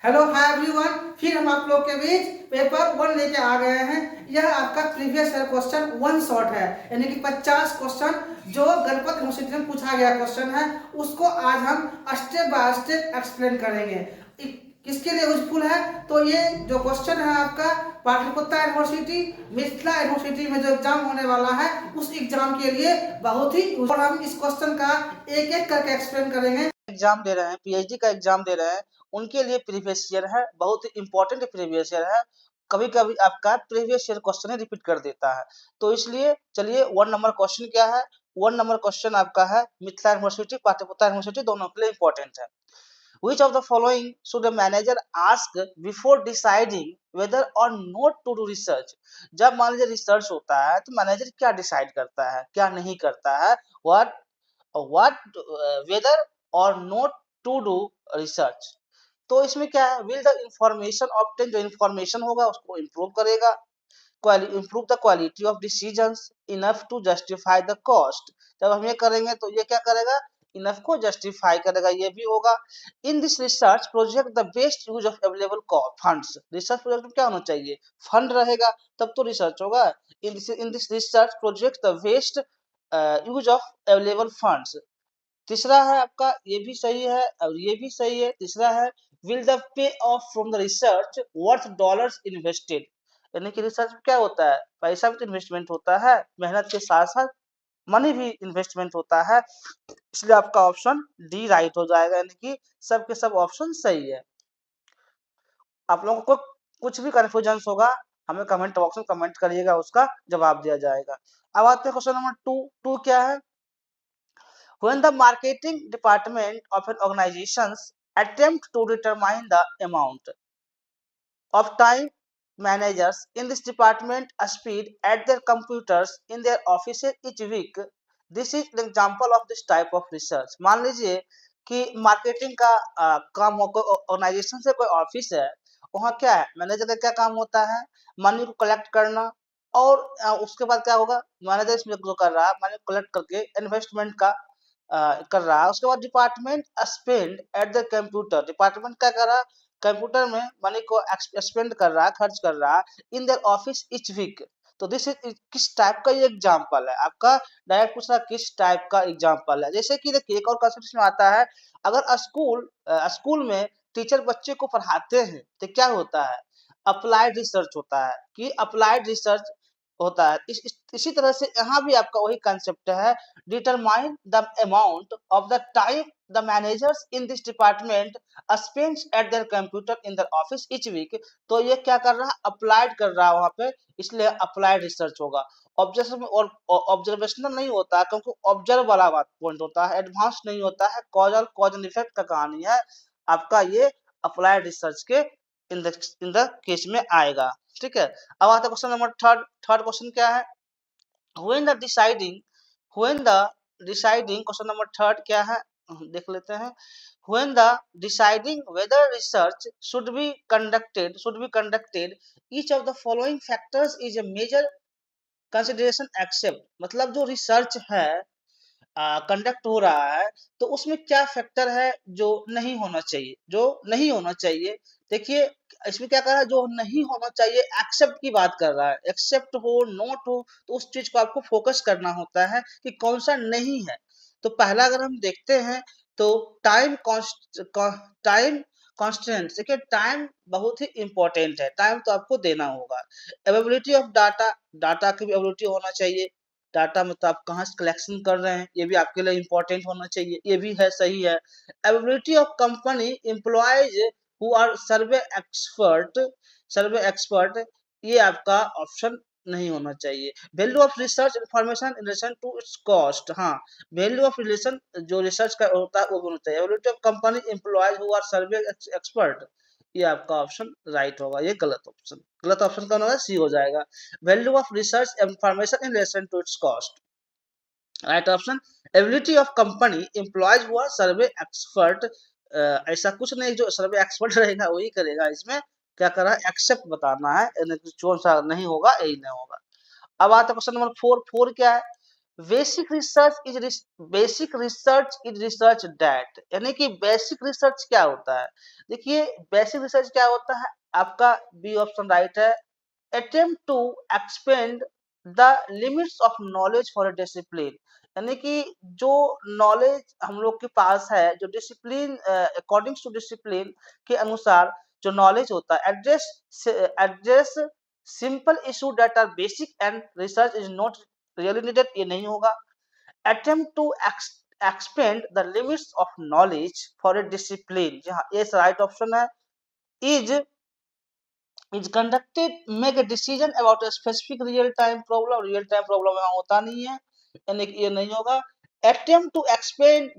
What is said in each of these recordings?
Hello hi everyone, फिर हम आप लोग के बीच पेपर 1 लेके आ गए हैं। यह आपका previous year question one shot है, यानी कि 50 क्वेश्चन जो गणपत यूनिवर्सिटी में पूछा गया क्वेश्चन है, उसको आज हम स्टेप बाय स्टेप एक्सप्लेन करेंगे। किसके लिए यूजफुल है? तो ये जो क्वेश्चन है आपका पाटलिपुत्र यूनिवर्सिटी, मिथिला यूनिवर्सिटी में जो एग्जाम होने वाला है उस एग्जाम के लिए बहुत ही, और हम इस क्वेश्चन का एक एक करके एक्सप्लेन करेंगे। एग्जाम दे रहे हैं, पीएचडी का एग्जाम दे रहे हैं, उनके लिए प्रीवियस ईयर है, बहुत ही इंपॉर्टेंट प्रीवियस ईयर है। कभी कभी आपका प्रीवियस ईयर क्वेश्चन रिपीट कर देता है, तो इसलिए चलिए 1 नंबर क्वेश्चन क्या है। 1 नंबर क्वेश्चन आपका है मिथिला यूनिवर्सिटी पाटलिपुत्र यूनिवर्सिटी, दोनों के लिए इंपॉर्टेंट है। Which of the following should a manager ask before deciding whether or not to do research? जब मान लीजिए रिसर्च होता है तो मैनेजर क्या डिसाइड करता है, क्या नहीं करता है? what whether or not to do research? तो इसमें क्या है, विल द इंफॉर्मेशन ऑब्टेन, जो इंफॉर्मेशन होगा उसको इम्प्रूव करेगा, improve the quality of decisions enough to justify the cost. जब हम ये करेंगे तो ये क्या करेगा, इनफ को जस्टिफाई करेगा, ये भी होगा। In this research project the best use of available funds, research project में क्या होना चाहिए, फंड रहेगा तब तो रिसर्च होगा। In this research project the best use of available funds. तीसरा है आपका, ये भी सही है और ये भी सही है। तीसरा है will the pay of from the research worth dollars invested, यानी कि रिसर्च में क्या होता है, पैसा भी तो इन्वेस्टमेंट होता है, मेहनत के साथ साथ मनी भी इन्वेस्टमेंट होता है, इसलिए आपका ऑप्शन डी राइट हो जाएगा, यानी कि सब के सब ऑप्शन सही है। आप लोगों को कुछ भी कंफ्यूजन होगा हमें कमेंट बॉक्स में कमेंट करिएगा, उसका जवाब दिया जाएगा। अब आते हैं क्वेश्चन नंबर 2। 2 क्या है, when the marketing department of an organization attempt to determine the amount of time managers in this department spend at their computers in their offices each week, this is an example of this type of research। मान लीजिए कि marketing का काम हो, कोई organisation से कोई office है, वहाँ क्या है, मैनेजर का क्या काम होता है, मनी को कलेक्ट करना, और उसके बाद क्या होगा, मैनेजर इसमें जो कर रहा है मनी कलेक्ट करके इन्वेस्टमेंट का कर रहा है। उसके बाद department spend at the computer, department क्या कर रहा है, कंप्यूटर में मनी को स्पेंड कर रहा है, खर्च कर रहा है, in their office each week. तो दिस इज किस टाइप का ये एग्जांपल है आपका, डायरेक्ट पूछ रहा किस टाइप का एग्जांपल है। जैसे कि देखिए एक और कंसेप्ट में आता है, अगर स्कूल में टीचर बच्चे को पढ़ाते हैं तो क्या होता है, अप्लाइड रिसर्च होता है, कि अप्लाइड रिसर्च होता है। इसी तरह से यहाँ भी आपका वही कंसेप्ट है, determine the amount of the time the managers in this department spends at their computer in their office each week. तो ये क्या कर रहा है, अप्लाइड कर रहा है वहां पे, इसलिए अप्लाइड रिसर्च होगा। ऑब्जर्वेशन और ऑब्जर्वेशनल नहीं होता है, क्योंकि ऑब्जर्व वाला बात पॉइंट होता है, एडवांस नहीं होता है, कॉज एंड इफेक्ट का कहानी है आपका, ये अप्लाइड रिसर्च के इन द केस में आएगा। ठीक है, अब आता है question number third. Third question क्या है, when the deciding when the deciding question number third क्या है, देख लेते हैं। when the deciding whether research should be conducted each of the following factors is a major consideration except, मतलब जो research है कंडक्ट हो रहा है तो उसमें क्या फैक्टर है जो नहीं होना चाहिए, जो नहीं होना चाहिए। देखिए इसमें क्या कर रहा है, जो नहीं होना चाहिए एक्सेप्ट की बात कर रहा है, एक्सेप्ट हो नोट हो तो उस चीज को आपको फोकस करना होता है कि कौन सा नहीं है। तो पहला अगर हम देखते हैं तो टाइम कॉन्स्टेंट, देखिए टाइम बहुत ही इंपॉर्टेंट है, टाइम तो आपको देना होगा। अवेलेबिलिटी ऑफ डाटा, डाटा की भी अवेलेबिलिटी होना चाहिए, डाटा मतलब आप कहाँ से कलेक्शन कर रहे हैं ये भी आपके लिए इंपॉर्टेंट होना चाहिए, ये भी है, सही है। Availability of company employees who are survey expert, ये आपका ऑप्शन नहीं होना चाहिए। Value of research information in relation to its cost, हाँ वैल्यू ऑफ रिलेशन जो रिसर्च का होता है वो होना चाहिए। Availability of company employees who are survey expert, ये आपका ऑप्शन राइट होगा, ये गलत ऑप्शन, गलत ऑप्शन कौन होगा, सी हो जाएगा। Value of research information in relation to its cost, right option. Ability of company employees who are survey expert, ऐसा कुछ नहीं, जो सर्वे एक्सपर्ट रहेगा वही करेगा, इसमें क्या कर रहा है, एक्सेप्ट बताना है, कौन सा नहीं होगा, यही नहीं होगा। अब आता है क्वेश्चन नंबर 4। 4 क्या है, basic research is research that, यानी कि बेसिक रिसर्च क्या होता है? देखिए बेसिक रिसर्च क्या होता है, आपका बी ऑप्शन राइट है। Attempt to expand the limits of knowledge for a discipline, यानी कि जो नॉलेज हम लोग के पास है, जो डिसिप्लिन अकॉर्डिंग टू डिसिप्लिन के अनुसार जो नॉलेज होता है, address simple issue that are basic and research is not really needed, ये नहीं होगा। attempt to expand the limits of knowledge for a discipline, जहाँ ये राइट ऑप्शन है। is is conducted make a decision about a specific real time problem यहाँ होता नहीं है, यानी कि ये नहीं होगा। attempt to expand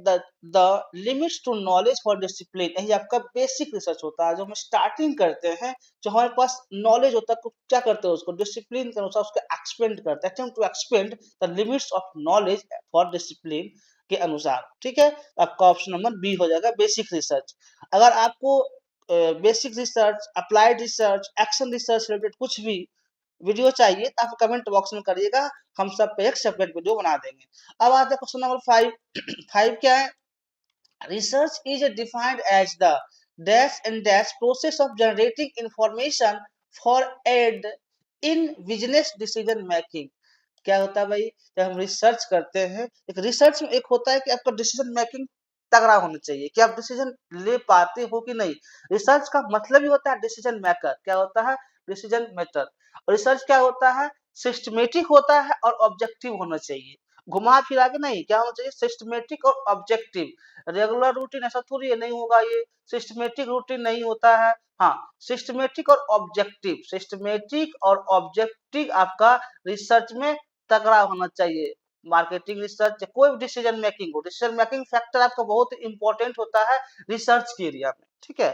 the limits to knowledge for discipline, यही आपका बेसिक रिसर्च होता है, जो हम स्टार्टिंग करते हैं, जो हमारे पास नॉलेज होता है, तो क्या करते हैं उसको डिसिप्लिन के अनुसार उसको एक्सपेंड करते हैं। attempt to expand the limits of knowledge for discipline के अनुसार, ठीक है। आपका ऑप्शन नंबर बी हो जाएगा बेसिक रिसर्च। अगर आपको basic research, applied research, action research related कुछ भी वीडियो चाहिए तो आप कमेंट बॉक्स में करिएगा, हम सब पे एक सेपरेट वीडियो बना देंगे। अब आते हैं क्वेश्चन नंबर 5। 5 क्या है? Research is defined as the dash and dash process of generating information for aid in business decision making. क्या होता है भाई? जब हम रिसर्च करते हैं, एक रिसर्च में एक होता है कि आपका डिसीजन मेकिंग तगड़ा होना चाहिए कि आप डिसीजन ले पाते हो कि नहीं। रिसर्च का मतलब ही होता है डिसीजन मेकर। क्या होता है? Decision maker. और रिसर्च क्या होता है? सिस्टमेटिक होता है और ऑब्जेक्टिव होना चाहिए, घुमा फिरा के नहीं। क्या होना चाहिए? सिस्टमेटिक और ऑब्जेक्टिव। रेगुलर रूटीन ऐसा थोड़ी है, नहीं होगा ये। सिस्टमेटिक रूटीन नहीं होता है। हाँ, सिस्टमेटिक और ऑब्जेक्टिव, सिस्टमेटिक और ऑब्जेक्टिव आपका रिसर्च में तगड़ा होना चाहिए। मार्केटिंग रिसर्च या कोई भी डिसीजन मेकिंग हो, डिसीजन मेकिंग फैक्टर आपका बहुत इंपॉर्टेंट होता है रिसर्च के एरिया में, ठीक है।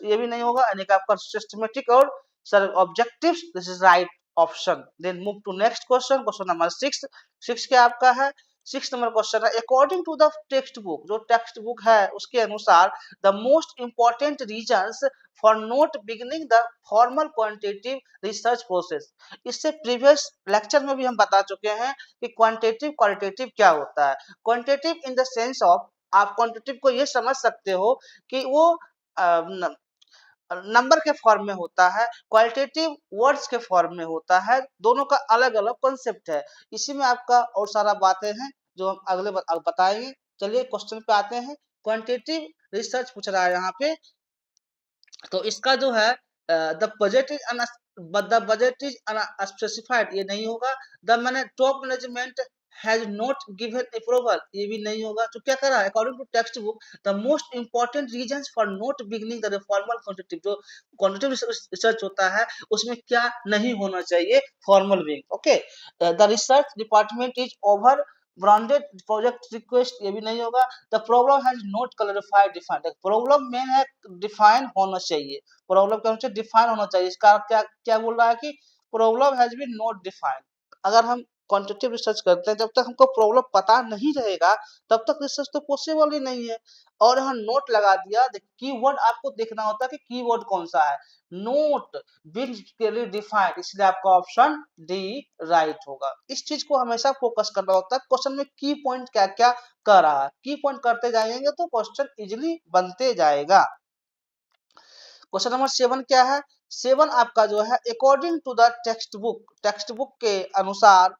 ये भी नहीं होगा, यानी कि आपका सिस्टमेटिक और सर objectives, this is right option. Then move to next question, question number 6। 6 क्या आपका है? 6 नंबर क्वेश्चन है, according to the textbook, जो टेक्स्ट बुक है उसके अनुसार the most important reasons for not beginning the formal quantitative research process. इससे previous lecture में भी हम बता चुके हैं कि क्वांटिटेटिव क्वालिटेटिव क्या होता है। Quantitative in the sense of, आप क्वांटिटेटिव को ये समझ सकते हो कि वो नंबर के फॉर्म में होता है, क्वालिटेटिव वर्ड्स के फॉर्म में होता है, दोनों का अलग अलग कॉन्सेप्ट है। इसी में आपका और सारा बातें हैं जो हम अगले बताएंगे। चलिए क्वेश्चन पे आते हैं। क्वांटिटेटिव रिसर्च पूछ रहा है यहाँ पे, तो इसका जो है द बजट इज स्पेसिफाइड, ये नहीं होगा। द मैंने top management has not given approval, ये भी नहीं होगा। तो क्या कर रहा है? According to textbook the most important reasons for not beginning the formal quantitative, जो क्वांटिटेटिव रिसर्च होता है उसमें क्या नहीं होना चाहिए? Formal wing, okay. The research department is over branded project request, ये भी नहीं होगा। The problem has not clarified defined, problem में है डिफाइन होना चाहिए। प्रॉब्लम क्या होना चाहिए? डिफाइन होना चाहिए। इसका क्या क्या बोल रहा है कि problem has been not defined. अगर हम क्वांटिटेटिव रिसर्च करते हैं, जब तक हमको प्रॉब्लम पता नहीं रहेगा तब तक रिसर्च तो पॉसिबल ही नहीं है। और यहाँ नोट लगा दिया, कीवर्ड आपको देखना होता है कि कीवर्ड कौन सा है। नोट बीन क्लियरली डिफाइंड, इसलिए आपका ऑप्शन डी राइट होगा। इस चीज को हमेशा फोकस करना होता है, क्वेश्चन में की पॉइंट क्या क्या कर रहा है, की पॉइंट करते जाएंगे तो क्वेश्चन इजिली बनते जाएगा। क्वेश्चन नंबर 7 क्या है? 7 आपका जो है, according to the textbook के अनुसार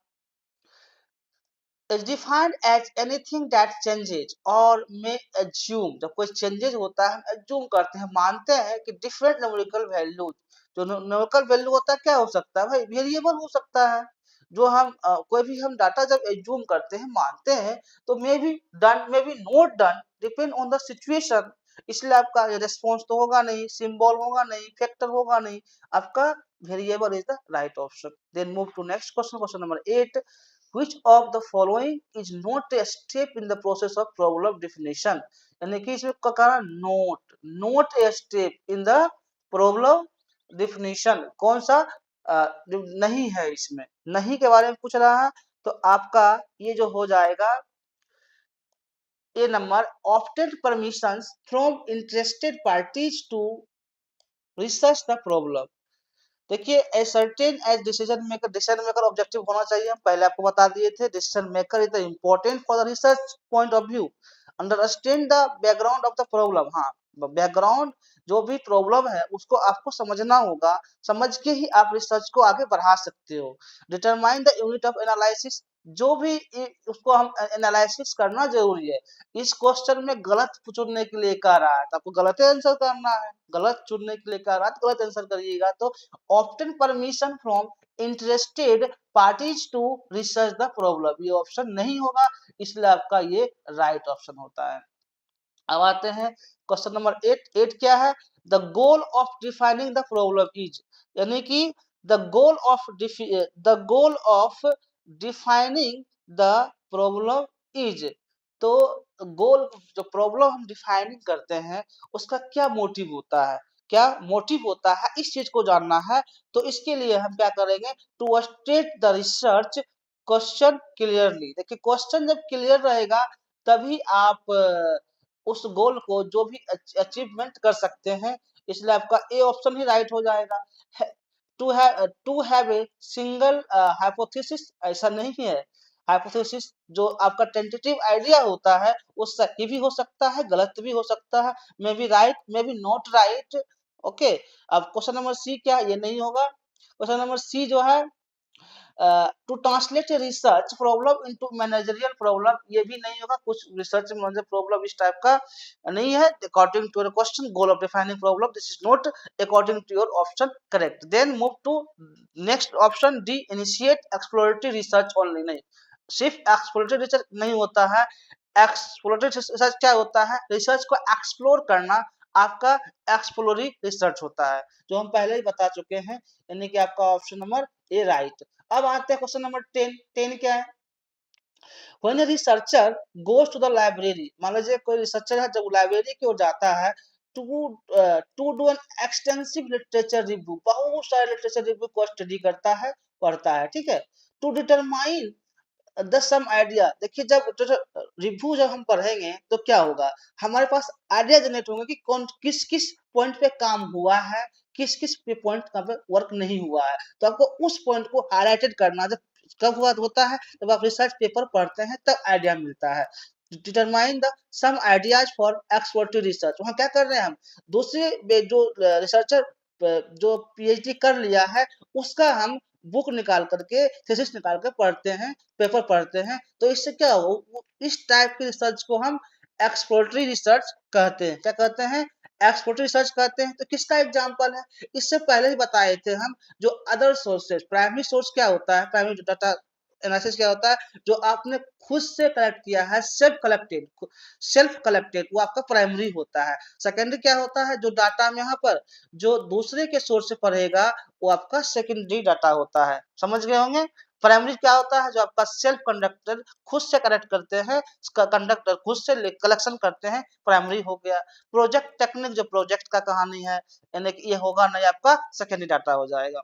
is defined as anything that changes or may assume, जब कोई चेंजेस होता है हम assume करते हैं, मानते हैं कि different numerical values, जो numerical value होता है क्या हो सकता है भाई? वेरिएबल हो सकता है। जो हम कोई भी हम डाटा जब assume करते हैं, मानते हैं, तो may be done may be not done, depend on the situation. इसलिए आपका रिस्पॉन्स तो होगा नहीं, सिंबल होगा नहीं, फैक्टर होगा नहीं, आपका variable is the right option. Then move to next question, question number 8। which of the following is not a step in the process of problem definition, यानी कि इसमें क्या कहा? Note a step in the problem definition, कौन सा नहीं है? इसमें नहीं के बारे में पूछ रहा है, तो आपका ये जो हो जाएगा A number, obtain permissions from interested parties to research the problem. देखिए ascertain as decision maker objective होना चाहिए, हम पहले आपको बता दिए थे। Decision maker is the important for the research point of view, understand the background of the problem. हाँ, बैकग्राउंड जो भी प्रॉब्लम है उसको आपको समझना होगा, समझ के ही आप रिसर्च को आगे बढ़ा सकते हो। Determine the unit of analysis, जो भी उसको हम एनालिसिस करना जरूरी है। इस क्वेश्चन में गलत चुनने के लिए कह रहा है तो आपको गलत आंसर करना है, गलत चुनने के लिए कह रहा है तो गलत आंसर करिएगा। तो obtain permission from interested parties to research the problem, ये ऑप्शन नहीं होगा, इसलिए आपका ये राइट ऑप्शन होता है। अब आते हैं क्वेश्चन नंबर 8 क्या है? The goal of defining the problem is, यानी कि the goal of defining the problem is, तो गोल, जो प्रॉब्लम हम डिफाइनिंग करते हैं उसका क्या मोटिव होता है, क्या मोटिव होता है, इस चीज को जानना है। तो इसके लिए हम क्या करेंगे? To state the research question clearly. देखिए क्वेश्चन जब क्लियर रहेगा तभी आप उस गोल को जो भी अचीवमेंट कर सकते हैं, इसलिए आपका ए ऑप्शन ही राइट हो जाएगा। To have a single hypothesis, ऐसा नहीं है। हाइपोथेसिस जो आपका टेंटेटिव आइडिया होता है वो सही भी हो सकता है, गलत भी हो सकता है, may be right may be not right. Okay, अब क्वेश्चन नंबर सी क्या है? ये नहीं होगा। क्वेश्चन नंबर सी जो है, to translate research problem into managerial problem, ये भी नहीं होगा। कुछ रिसर्च मैनेजर प्रॉब्लम इस टाइप का नहीं है। According to your question goal of defining problem, this is not according to your option correct. Then move to next option D, initiate exploratory research only. नहीं, सिर्फ एक्सप्लोरेटरी रिसर्च नहीं होता है। Exploratory research क्या होता है? रिसर्च को explore करना आपका एक्सप्लोरी रिसर्च होता है, जो हम पहले ही बता चुके हैं, यानी कि आपका ऑप्शन नंबर ए राइट। अब आते हैं क्वेश्चन नंबर 10 क्या है? When a researcher goes to the library, मान लीजिए कोई रिसर्चर है जब लाइब्रेरी की ओर जाता है to do an extensive literature review, बहुत सारे लिटरेचर रिव्यू को स्टडी करता है, पढ़ता है, ठीक है। To determine the some idea, देखिए जब रिव्यू जब हम पढ़ेंगे तो क्या होगा, हमारे पास आइडिया जनरेट होंगे कि कौन किस किस पॉइंट पे काम हुआ है, किस किस पे पॉइंट पे वर्क नहीं हुआ है। तो आपको उस पॉइंट को हाईलाइटेड करना, जब कब हुआ होता है जब आप रिसर्च पेपर पढ़ते हैं तब आइडिया मिलता है। Determine the some ideas for exploratory research, वहाँ क्या कर रहे हैं हम, दूसरे जो रिसर्चर जो पीएचडी कर लिया है उसका हम बुक निकाल करके, थीसिस निकाल कर पढ़ते हैं, पेपर पढ़ते हैं। तो इससे क्या हो, इस टाइप की रिसर्च को हम एक्सप्लोरेटरी रिसर्च कहते हैं। क्या कहते हैं? एक्सप्लोरेटरी रिसर्च कहते हैं। तो किसका एग्जांपल है? इससे पहले ही बताए थे हम, जो अदर सोर्सेज, प्राइमरी सोर्स क्या होता है, प्राइमरी डाटा एनालिसिस क्या होता है, जो आपने खुद से कलेक्ट किया है, सेल्फ कलेक्टेड, वो आपका प्राइमरी होता है। सेकेंडरी क्या होता है, जो डाटा में यहाँ पर जो दूसरे के सोर्स से पढ़ेगा वो आपका सेकेंडरी डाटा होता है। समझ गए होंगे। प्राइमरी क्या होता है, जो आपका सेल्फ कंडक्टर खुद से कलेक्ट करते हैं, कंडक्टर खुद से कलेक्शन करते हैं, प्राइमरी हो गया। प्रोजेक्ट टेक्निक, जो प्रोजेक्ट का कहानी है, यानी कि ये होगा नहीं, आपका सेकेंडरी डाटा हो जाएगा।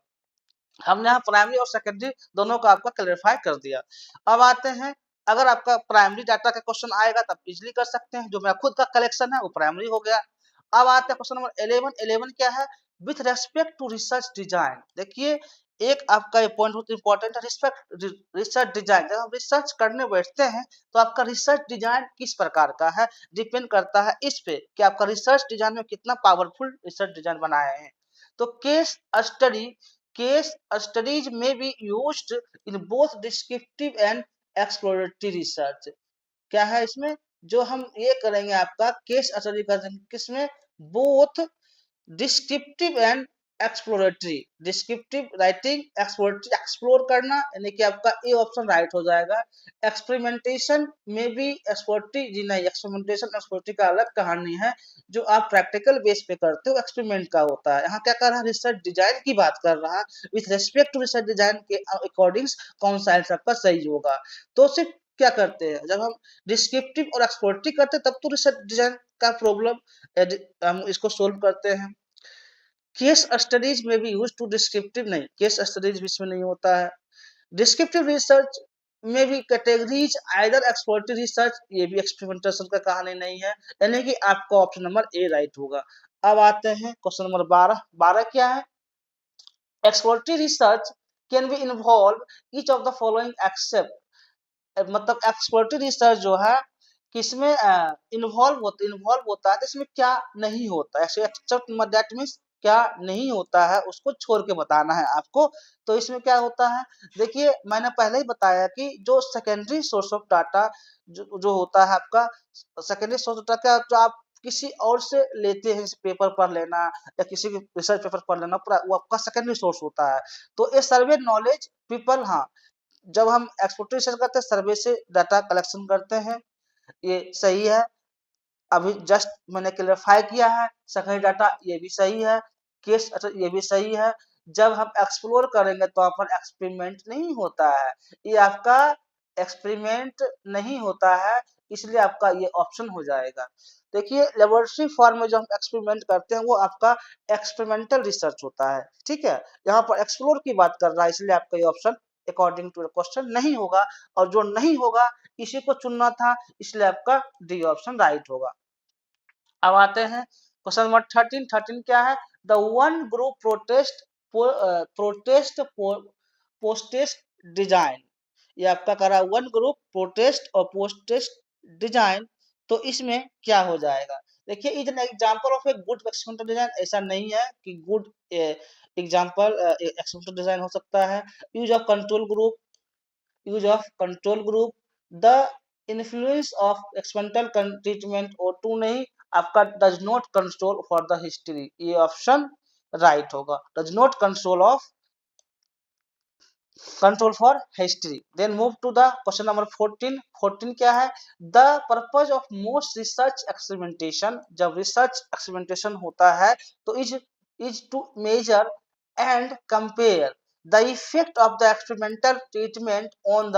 हमने यहाँ प्राइमरी और सेकेंडरी दोनों को आपका क्लेरिफाई कर दिया। अब आते हैं, अगर आपका प्राइमरी डाटा का क्वेश्चन आएगा तब इजिली कर सकते हैं, जो मेरा खुद का कलेक्शन है वो प्राइमरी हो गया। अब आते हैं क्वेश्चन नंबर 11। क्या है? With respect to research design, देखिए एक आपका ये पॉइंट बहुत इंपॉर्टेंट है, रिस्पेक्ट रिसर्च डिजाइन। जब हम रिसर्च करने बैठते हैं तो आपका रिसर्च डिजाइन किस प्रकार का है, डिपेंड करता है इस पे कि आपका रिसर्च डिजाइन में कितना पावरफुल रिसर्च डिजाइन बनाए हैं। तो स्टडी केस स्टडीज में be used in both descriptive and exploratory research. क्या है इसमें? जो हम ये करेंगे आपका केस स्टडी करेंगे किसमें, both descriptive and exploratory, descriptive writing, exploratory explore करना, यानी कि आपका ए ऑप्शन राइट हो जाएगा। एक्सपेरिमेंटेशन में भी एक्सप्लोरेटरी जी नहीं, एक्सपेरिमेंटेशन एक्सप्लोरेटरी का अलग कहानी है, जो आप प्रैक्टिकल बेस पे करते हो एक्सपेरिमेंट का होता है। यहाँ क्या कर रहा है, रिसर्च डिजाइन की बात कर रहा है, with respect to research design के अकॉर्डिंग कौन सा आंसर आपका सही होगा। तो सिर्फ क्या करते हैं, जब हम डिस्क्रिप्टिव और एक्सप्लोरेटरी करते हैं तब तो रिसर्च डिजाइन का प्रॉब्लम हम इसको सोल्व करते हैं। केस स्टडीज में भी यूज टू डिस्क्रिप्टिव नहीं, केस स्टडीज इसमें नहीं होता है। डिस्क्रिप्टिव रिसर्च में भी कैटेगरीज आइदर एक्सप्लोरेटरी रिसर्च, ये भी एक्सपेरिमेंटेशन का कहानी नहीं है, यानी कि आपका ऑप्शन नंबर ए राइट होगा। अब आते हैं क्वेश्चन नंबर 12। 12 क्या है? Exploratory research can be involve each of the following except, मतलब एक्सप्लोरेटरी रिसर्च जो है किसमें इन्वॉल्व होता है, तो इसमें क्या नहीं होता है, एक्सेप्ट दैट मीन्स क्या नहीं होता है उसको छोड़ के बताना है आपको। तो इसमें क्या होता है, देखिए मैंने पहले ही बताया कि जो सेकेंडरी सोर्स ऑफ डाटा जो होता है आपका, सेकेंडरी सोर्स ऑफ डाटा जो आप किसी और से लेते हैं, जैसे पेपर पढ़ लेना या किसी की रिसर्च पेपर पढ़ लेना, पूरा वो आपका सेकेंडरी सोर्स होता है। तो ये सर्वे नॉलेज पीपल, हाँ, जब हम एक्सप्लोरेटरी रिसर्च करते हैं सर्वे से डाटा कलेक्शन करते हैं, ये सही है। अभी जस्ट मैंने क्लेरिफाई किया है, सेकेंडरी डाटा ये भी सही है, केस अच्छा ये भी सही है। जब हम एक्सप्लोर करेंगे तो वहाँ पर एक्सपेरिमेंट नहीं होता है, ये आपका एक्सपेरिमेंट नहीं होता है, इसलिए आपका ये ऑप्शन हो जाएगा। देखिए लेबोरेटरी फॉर्म में जो हम एक्सपेरिमेंट करते हैं वो आपका एक्सपेरिमेंटल रिसर्च होता है, ठीक है। यहाँ पर एक्सप्लोर की बात कर रहा है, इसलिए आपका ये ऑप्शन अकॉर्डिंग टू क्वेश्चन नहीं होगा, और जो नहीं होगा इसी को चुनना था, इसलिए आपका डी ऑप्शन राइट होगा। अब आते हैं क्वेश्चन नंबर 13। 13 क्या है, the one group protest पोस्टेस्ट design, ये आपका करा वन ग्रुप प्रोटेस्ट और पोस्टेस्ट डिजाइन, तो इसमें क्या हो जाएगा। देखिए is an example of a good experimental design, ऐसा नहीं है कि गुड एग्जांपल एक्सपेरिमेंटल डिजाइन हो सकता है। Use of control group, the influence of experimental treatment और टू नहीं, आपका does not control for the history, ये ऑप्शन राइट होगा, does not control for history. Then move to the question number 14। 14 क्या है, the purpose of most research experimentation, जब research experimentation होता है तो is to measure and compare the effect of the experimental treatment on the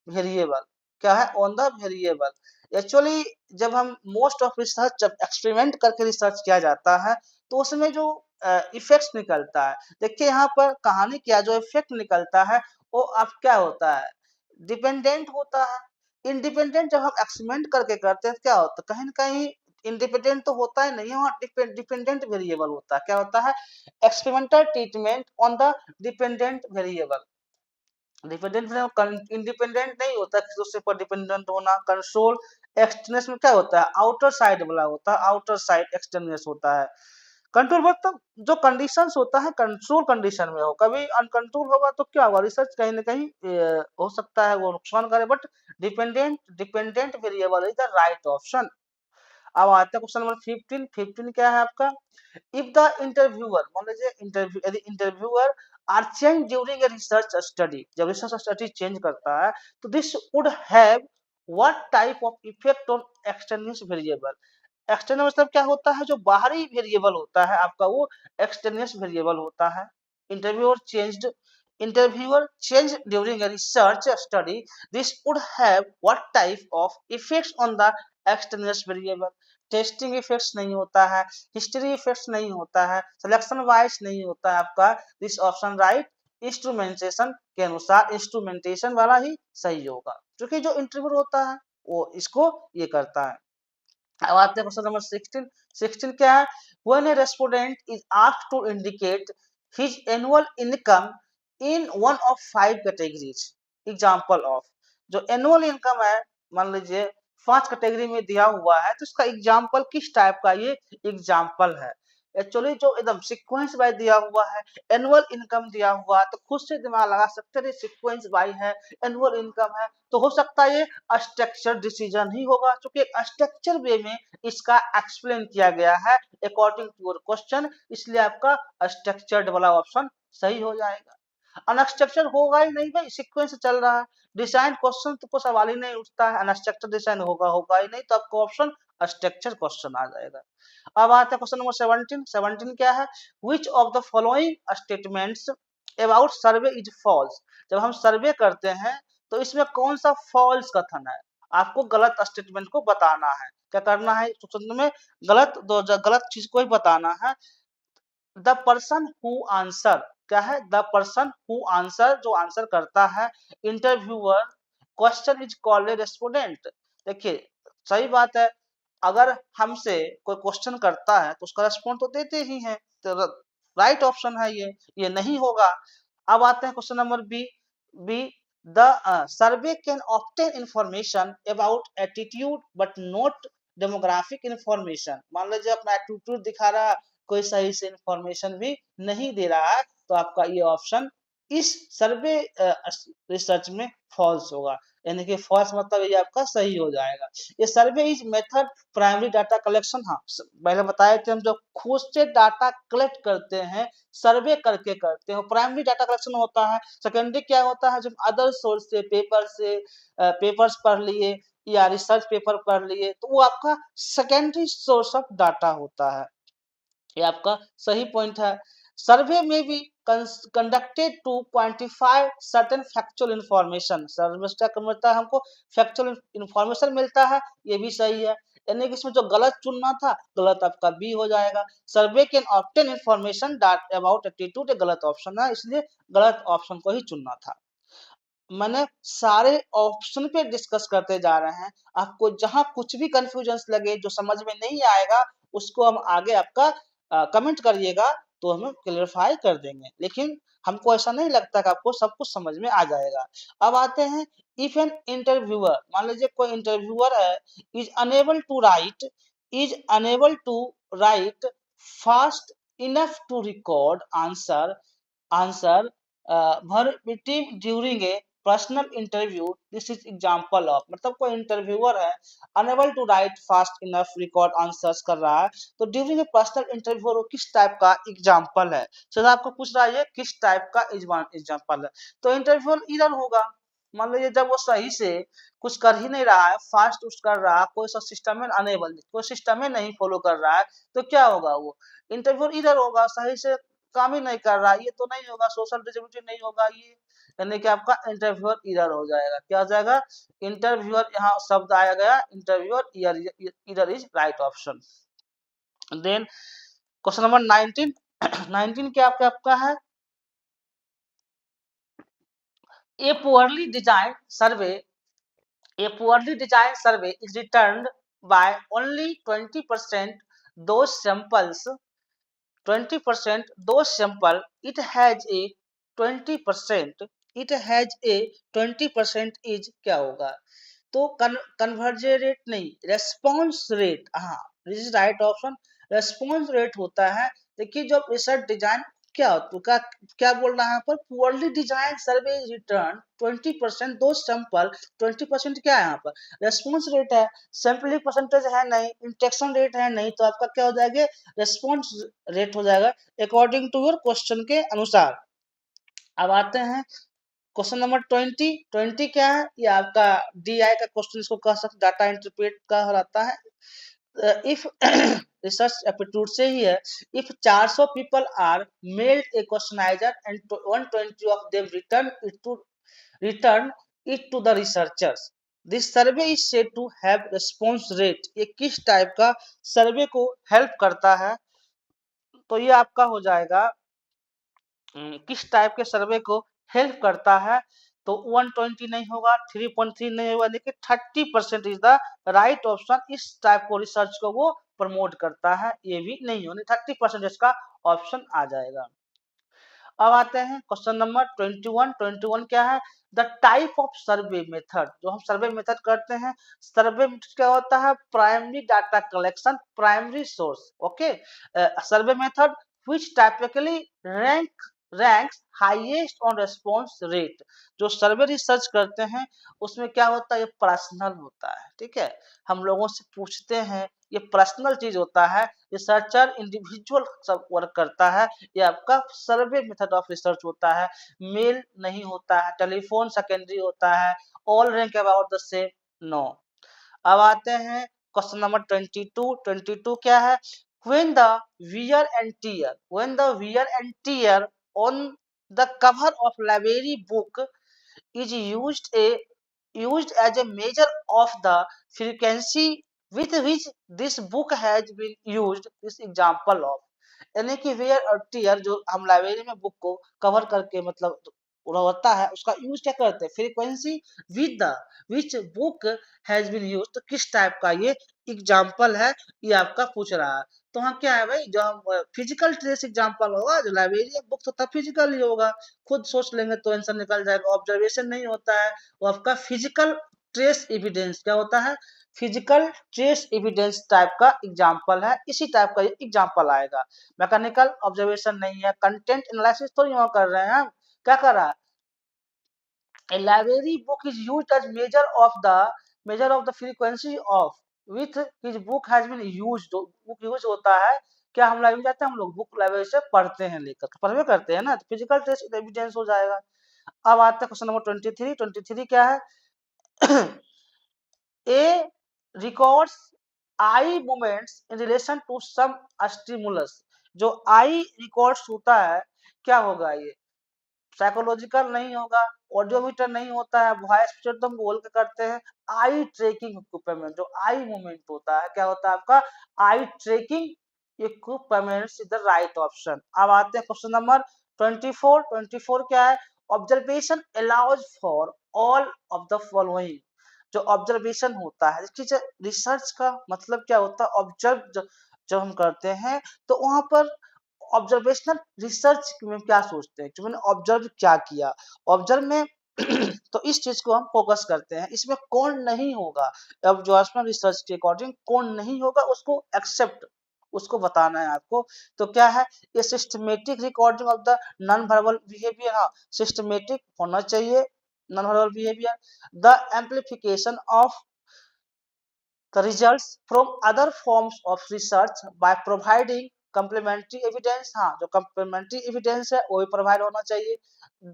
variable, क्या है, on the variable. Actually जब हम मोस्ट ऑफ रिसर्च, जब एक्सपेरिमेंट करके रिसर्च किया जाता है तो उसमें जो इफेक्ट्स निकलता है, देखिए यहाँ पर कहानी क्या, जो इफेक्ट निकलता है वो अब क्या होता है, डिपेंडेंट होता है। इंडिपेंडेंट जब हम एक्सपेरिमेंट करके करते हैं तो क्या होता है, कहीं ना कहीं इंडिपेंडेंट तो होता ही नहीं है, वहाँ डिपेंडेंट वेरिएबल होता है। क्या होता है, experimental treatment on the dependent variable. Dependent independent नहीं होता किसी दूसरे पर डिपेंडेंट होना। कंट्रोल एक्सटर्नस में क्या होता है, आउटर साइड वाला होता है, आउटर साइड एक्सटर्नस होता है। कंट्रोल मतलब जो कंडीशंस होता है कंट्रोल कंडीशन में हो, कभी अनकंट्रोल होगा तो क्या होगा, रिसर्च कहीं ना कहीं हो सकता है वो नुकसान करे। But dependent variable is the right option. अब आता है क्वेश्चन नंबर 15। 15 क्या है आपका, इफ द इंटरव्यूअर, मान लीजिए इंटरव्यू, यदि interviewer are change during a research study, जब रिसर्च स्टडी चेंज करता है तो this would have what type of effect on external variable. External मतलब क्या होता है, जो बाहरी वेरिएबल होता है आपका वो एक्सटर्नल वेरिएबल होता है। Interviewer changed interviewer change during a research study, this would have what type of effects on the external variable। Testing effects नहीं होता है, हिस्ट्री इफेक्ट्स नहीं होता है, सिलेक्शन वाइज नहीं होता है आपका। दिस ऑप्शन राइट, इंस्ट्रूमेंटेशन के अनुसार इंस्ट्रूमेंटेशन वाला ही सही होगा, क्योंकि जो इंटरव्यू होता है वो इसको ये करता है। अब आते हैं क्वेश्चन नंबर 16। 16 क्या है, when a respondent is asked to indicate his annual income in one of 5 categories, example of, जो एनुअल इनकम है मान लीजिए 5 कैटेगरी में दिया हुआ है तो इसका एग्जांपल किस टाइप का ये एग्जांपल है। एक्चुअली जो एकदम सीक्वेंस बाय दिया हुआ है, एनुअल इनकम दिया हुआ है तो खुद से दिमाग लगा सकते हैं, सीक्वेंस बाय है, एनुअल इनकम है, तो हो सकता है ये स्ट्रक्चर डिसीजन ही होगा, क्योंकि स्ट्रक्चर वे में इसका एक्सप्लेन किया गया है अकॉर्डिंग टू योर क्वेश्चन, इसलिए आपका स्ट्रक्चर्ड वाला ऑप्शन सही हो जाएगा। अनस्ट्रक्चर होगा ही नहीं भाई, सीक्वेंस चल रहा है, डिजाइन क्वेश्चन तो कोई सवाल ही नहीं उठता है, अनस्ट्रक्चर डिजाइन होगा होगा ही नहीं, तो आपका ऑप्शन स्ट्रक्चर क्वेश्चन आ जाएगा। अब आता है क्वेश्चन नंबर 17। 17 क्या है, which of the following statements about survey is false, जब हम सर्वे करते हैं तो इसमें कौन सा फॉल्स कथन है, आपको गलत स्टेटमेंट को बताना है। क्या करना है, क्वेश्चन में गलत चीज को ही बताना है। द पर्सन हु आंसर, क्या है, द पर्सन हु आंसर, जो आंसर करता है, interviewer, question is called a respondent. देखिए सही बात है, अगर हमसे कोई क्वेश्चन करता है तो उसका रेस्पॉन्ड तो देते ही हैं, तो राइट ऑप्शन है ये नहीं होगा। अब आते हैं question number be the survey can obtain information about attitude but not demographic information. मान लीजिए अपना एटीट्यूड दिखा रहा है, कोई सही से इंफॉर्मेशन भी नहीं दे रहा है, तो आपका ये ऑप्शन इस सर्वे रिसर्च में फॉल्स होगा, यानी कि फॉल्स मतलब ये आपका सही हो जाएगा। ये सर्वे is method primary data collection, हाँ पहले बताया कि हम जो खुद से डाटा कलेक्ट करते हैं सर्वे करके करते हैं, प्राइमरी डाटा कलेक्शन होता है। सेकेंडरी क्या होता है, जब अदर सोर्स से पेपर्स पढ़ लिए या रिसर्च पेपर पढ़ लिए, तो वो आपका सेकेंडरी सोर्स ऑफ डाटा होता है। ये आपका सही पॉइंट है। सर्वे में भी conducted to quantify certain factual information. Survey से क्या मिलता है हमको, फैक्चुअल इंफॉर्मेशन मिलता है, ये भी सही है। यानी कि इसमें जो गलत चुनना था, गलत आपका बी हो जाएगा। Survey can obtain information that about attitude, गलत ऑप्शन है, इसलिए गलत ऑप्शन को ही चुनना था। मैंने सारे ऑप्शन पे डिस्कस करते जा रहे हैं, आपको जहां कुछ भी कंफ्यूजन लगे, जो समझ में नहीं आएगा, उसको हम आगे आपका कमेंट करिएगा, तो हम क्लियरफाई कर देंगे। लेकिन हमको ऐसा नहीं लगता कि आपको सब कुछ समझ में आ जाएगा। अब आते हैं, इफ एन इंटरव्यूअर, मान लीजिए कोई इंटरव्यूअर है, is unable to write fast enough to record answer verbatim during a personal interview, this is example of, मतलब कोई इंटरव्यूअर है, unable to write fast enough record answers कर रहा है, तो ड्यूरिंग ए पर्सनल इंटरव्यू वो किस टाइप का एग्जांपल है। सर आपको पूछ रहा है ये किस टाइप का एग्जांपल है, तो इंटरव्यूअर इधर होगा। मान लीजिए जब वो सही से कुछ कर ही नहीं रहा है, फास्ट उस कर रहा है, कोई सा सिस्टम में अनेबल, कोई सिस्टम में नहीं फॉलो कर रहा है, तो क्या होगा, वो इंटरव्यूअर इधर होगा, सही से काम ही नहीं कर रहा, ये तो नहीं होगा, सोशल डिजिबिलिटी नहीं होगा ये, यानी कि आपका इंटरव्यूअर इधर हो जाएगा। क्या हो जाएगा, इंटरव्यूअर, यहाँ शब्द आया गया इंटरव्यूअर, इधर is right option. Then question number 19 19 क्या आपका आपका है, a poorly design survey is returned by only 20% those samples 20% those sample it has a 20% is क्या होगा, तो कन्वर्जन रेट नहीं, रेस्पॉन्स रेट, हाँ this is right option, response rate होता है। देखिए जो रिसर्च डिजाइन क्या तो क्या बोल रहा है यहाँ पर, पुअरली डिजाइन सर्वे रिटर्न 20% दो सैंपल, 20% क्या है यहाँ पर, रेस्पॉन्स रेट है, सैंपलिंग परसेंटेज है नहीं, इंटेक्शन रेट है नहीं, तो आपका क्या हो जाएगा, रेस्पॉन्स रेट हो जाएगा अकॉर्डिंग टू योर क्वेश्चन के अनुसार। अब आते हैं क्वेश्चन नंबर 20 क्या है, ये आपका डीआई का क्वेश्चन, इसको कह सकते डाटा इंटरप्रेट का रहता है। इफ रिसर्च एप्टीट्यूड से ही है, if 400 people are mailed a questionnaire and 120 of them return it to the researchers, this survey is said to have response rate, ये किस टाइप का सर्वे को हेल्प करता है, तो ये आपका हो जाएगा किस टाइप के सर्वे को हेल्प करता है, तो 120 नहीं होगा, 3.3 नहीं होगा, लेकिन 30% इज द राइट ऑप्शन, इस टाइप को रिसर्च को वो प्रमोट करता है, ये भी नहीं होने, 30% इसका ऑप्शन आ जाएगा। अब आते हैं क्वेश्चन नंबर 21 क्या है, the type of survey method, जो हम सर्वे मेथड करते हैं, सर्वे मेथड क्या होता है, primary data collection, primary source, okay, survey method which typically ranks highest on response rate, जो सर्वे रिसर्च करते हैं उसमें क्या होता है, ये पर्सनल होता है, ठीक है, हम लोगों से पूछते हैं, ये पर्सनल चीज होता है, रिसर्चर इंडिविजुअल सब वर्क करता है, ये आपका सर्वे मेथड ऑफ रिसर्च होता है, मेल नहीं होता है, टेलीफोन सेकेंडरी होता है, all rank about the same, no. अब आते हैं क्वेश्चन नंबर 22 क्या है, when the wear and tear on the cover of library book is used as a measure of the frequency with which this book has been used, this example of, यानी कि where और tier, जो हम library में book को cover करके मतलब होता है, उसका यूज क्या करते हैं, frequency with the which book has been use, तो किस टाइप का ये एग्जाम्पल है, ये आपका पूछ रहा है। तो वहाँ क्या है भाई, जो हम फिजिकल ट्रेस एग्जाम्पल होगा, जो लाइब्रेरी बुक होता है फिजिकल ही होगा, खुद सोच लेंगे तो आंसर निकल जाएगा। ऑब्जर्वेशन नहीं होता है, वो आपका फिजिकल ट्रेस एविडेंस क्या होता है, फिजिकल ट्रेस एविडेंस टाइप का एग्जाम्पल है, इसी टाइप का एग्जाम्पल आएगा। मैकेनिकल ऑब्जर्वेशन नहीं है, कंटेंट एनालिसिस थोड़ी वहाँ कर रहे हैं हम, क्या कर रहा है, a library book is used as measure of the frequency of with his book has been used, book use होता है, क्या हम लाइब्रेरी जाते हैं, हम लोग बुक लाइब्रेरी से पढ़ते हैं, लेकर पढ़वे करते हैं ना, तो फिजिकल टेस्ट एविडेंस हो जाएगा। अब आते हैं क्वेश्चन नंबर 23। 23 क्या है, A records eye movements in relation to some stimulus, जो आई रिकॉर्ड्स होता है क्या होगा ये, साइकोलॉजिकल नहीं होगा, ऑडियोमीटर नहीं होता है, वॉइस मीटर तो हम बोल के करते हैं, आई ट्रैकिंग इक्विपमेंट, जो आई मूवमेंट होता है क्या होता है आपका, eye tracking equipment is the right option. अब आते हैं क्वेश्चन नंबर 24। 24 क्या है, observation allows for all of the following, जो ऑब्जर्वेशन होता है, रिसर्च का मतलब क्या होता है, ऑब्जर्व जब हम करते हैं तो वहां पर ऑब्जर्वेशनल रिसर्च में क्या सोचते हैं कि मैंने ऑब्जर्व क्या किया, ऑब्जर्व में तो इस चीज को हम फोकस करते हैं, इसमें कौन नहीं होगा, ऑब्जर्वेशनल रिसर्च के अकॉर्डिंग कौन नहीं होगा उसको एक्सेप्ट, उसको बताना है आपको। तो क्या है, ये systematic recording of the non verbal behaviour, हाँ सिस्टमेटिक होना चाहिए non verbal behaviour, the amplification of the results from other forms of research by providing complementary evidence, हाँ जो complementary evidence है वो भी provide होना चाहिए,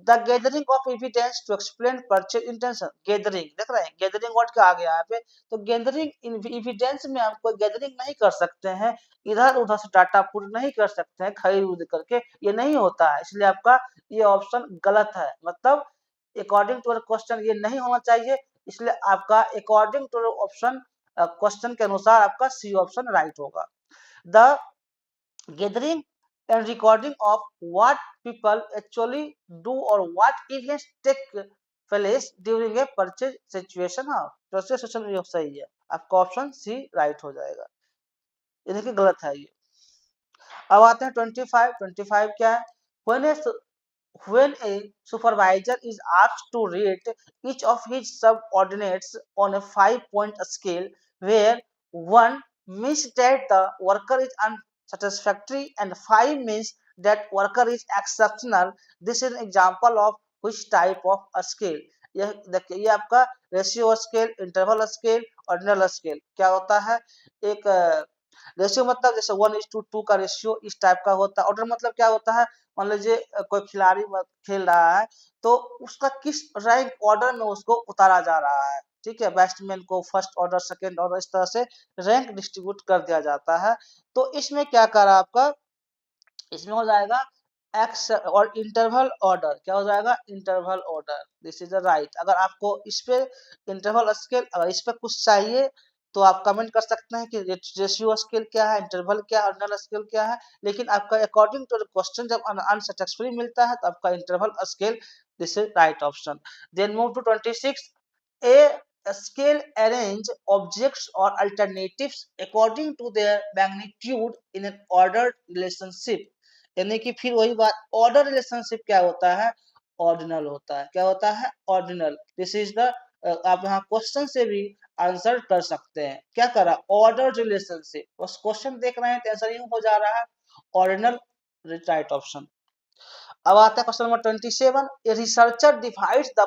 the gathering of evidence to explain purchase intention, gathering देख रहे हैं, gathering word क्या आ गया यहाँ पे, तो gathering evidence में हम कोई gathering नहीं कर सकते हैं, इधर उधर से डाटा पुट नहीं कर सकते हैं खरीद करके, ये नहीं होता है, इसलिए आपका ये ऑप्शन गलत है, मतलब अकॉर्डिंग टू क्वेश्चन ये नहीं होना चाहिए, इसलिए आपका अकॉर्डिंग टू ऑप्शन क्वेश्चन के अनुसार आपका सी ऑप्शन राइट होगा। The gathering and recording of what people actually do और what events take place during a purchase situation, हाँ परचेज सिचुएशन सही है, आपका ऑप्शन सी राइट हो जाएगा, ये देखिए गलत है ये। अब आते हैं 25। 25 क्या है, when a supervisor is asked to rate each of his subordinates on a 5-point scale, where 1 means that the worker is unsatisfactory and 5 means that worker is exceptional, this is an example of which type of a scale, यह देखिए ये आपका ratio scale, interval scale, ordinal scale क्या होता है, एक ratio मतलब जैसे 1:2 का रेशियो इस टाइप का होता है, ऑर्डर मतलब क्या होता है, मान लीजिए कोई खिलाड़ी खेल रहा है तो उसका किस रैंक ऑर्डर में उसको उतारा जा रहा है, ठीक है, बैट्समैन को फर्स्ट ऑर्डर सेकंड ऑर्डर इस तरह से रैंक डिस्ट्रीब्यूट कर दिया जाता है, तो इसमें क्या करा आपका, इसमें हो जाएगा एक्स और इंटरवल ऑर्डर क्या हो जाएगा, interval order, this is the right. अगर आपको इस पे इंटरवल स्केल, अगर इस पे कुछ चाहिए तो आप कमेंट कर सकते हैं कि रेशियो स्केल क्या है, इंटरवल क्या है, ऑर्डिनल स्केल क्या है, लेकिन आपका अकॉर्डिंग टू द क्वेश्चन जब अनसैटिस्फैक्टरी मिलता है तो आपका interval scale, this is right option. Then move to 26। A scale arrange objects or alternatives according to their magnitude in an ordered relationship, यानी कि फिर वही बात, ऑर्डर रिलेशनशिप क्या होता है, ऑर्डिनल होता है, क्या होता है, ऑर्डिनल, दिस इज द, आप यहाँ क्वेश्चन से भी आंसर कर सकते हैं, क्या करा, ऑर्डर रिलेशनशिप, बस क्वेश्चन देख रहे हैं तो आंसर यूं हो जा रहा है, ऑर्डिनल, राइट ऑप्शन। अब आता है question number 27। A researcher divides the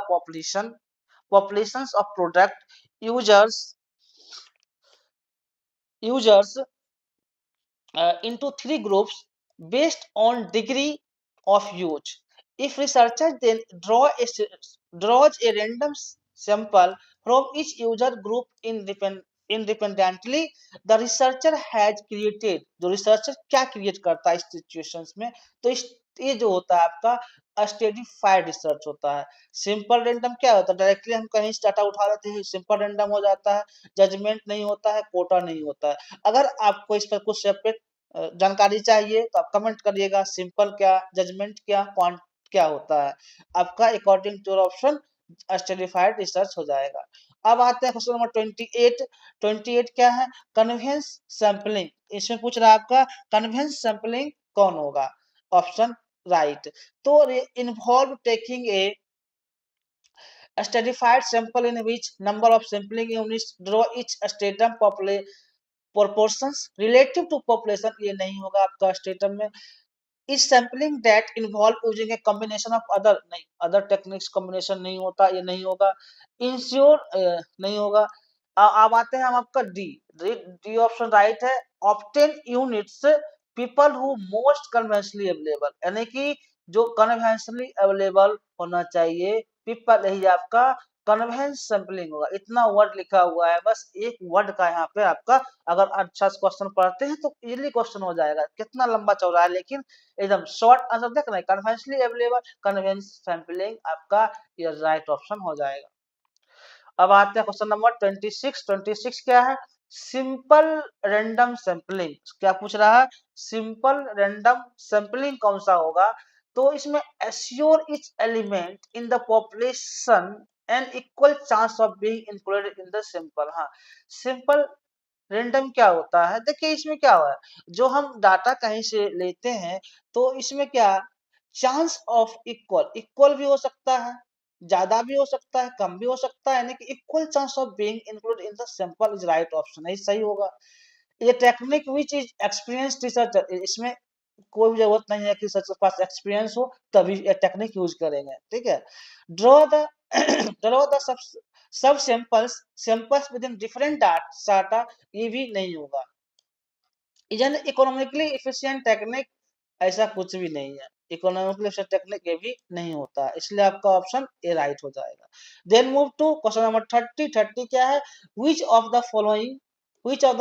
populations of product users into 3 groups based on degree of use. If researcher then draws a random sample from each user group independently, the researcher has created, जो researcher क्या create करता है इस situations में, तो इस ये जो होता है आपका स्टेडिफाइड रिसर्च होता है। सिंपल रैंडम क्या होता है, डायरेक्टली हम कहीं से डाटा उठा लेते हैं, सिंपल रैंडम हो जाता है, जजमेंट नहीं होता है, कोटा नहीं होता है। अगर आपको इस पर कुछ सेपरेट जानकारी चाहिए तो आप कमेंट करिएगा, सिंपल क्या, जजमेंट क्या, क्वांट क्या होता है, आपका according to option stratified research हो जाएगा। अब आते हैं क्वेश्चन नंबर 28। 28 क्या है? Convenience sampling. इसमें पूछ रहा है आपका कन्वेंस सैंपलिंग कौन होगा? Option right. तो involve taking a stratified sample in which number of sampling units draw each stratum proportions relative to population, ये नहीं होगा आपका stratum में। इस sampling that involve using a combination of other, नहीं अदर टेक्निक्स कॉम्बिनेशन नहीं होता, ये नहीं होगा। इंश्योर नहीं होगा। अब आते हैं हम आपका डी। डी ऑप्शन राइट है। Obtain units people who most conventionally available, यानी कि जो कन्वेंशनली अवेलेबल होना चाहिए पीपल, यही आपका कन्वेंस सैंपलिंग होगा। इतना वर्ड लिखा हुआ है, बस एक वर्ड का यहाँ पे आपका अगर अच्छा क्वेश्चन पढ़ते हैं तो इजीली क्वेश्चन हो जाएगा। कितना लंबा चौड़ा है लेकिन एकदम शॉर्ट आंसर देख रहे हैं, कन्वेंशनली अवेलेबल कन्वेंस सैंपलिंग आपका ये राइट ऑप्शन हो जाएगा। अब आते हैं क्वेश्चन नंबर 26। 26 क्या है? Simple random sampling. क्या पूछ रहा है? सिंपल रैंडम सैंपलिंग कौन सा होगा? तो इसमें assure each element in the population and equal chance of being included in the sample. हाँ, सिंपल रैंडम क्या होता है? देखिए इसमें क्या हुआ है, जो हम डाटा कहीं से लेते हैं तो इसमें क्या चांस ऑफ इक्वल, इक्वल भी हो सकता है, ज्यादा भी हो सकता है, कम भी हो सकता है, यानी कि equal chance of being included in the sample is right option, यही सही होगा। ये technique which is experience researcher, इसमें कोई भी जरूरत नहीं है कि रिसर्चर के पास एक्सपीरियंस हो तभी ये टेक्निक यूज करेंगे, ठीक है। Draw the draw the sub samples with in different data, ये भी नहीं होगा। इजन इकोनॉमिकली इफिशिएंट टेक्निक, ऐसा कुछ भी नहीं है, इकोनॉमिकली इफिशिएंट टेक्निक ये भी नहीं होता है, इसलिए आपका ऑप्शन ए राइट हो जाएगा। Then move to question number 30। 30 क्या है? Which of the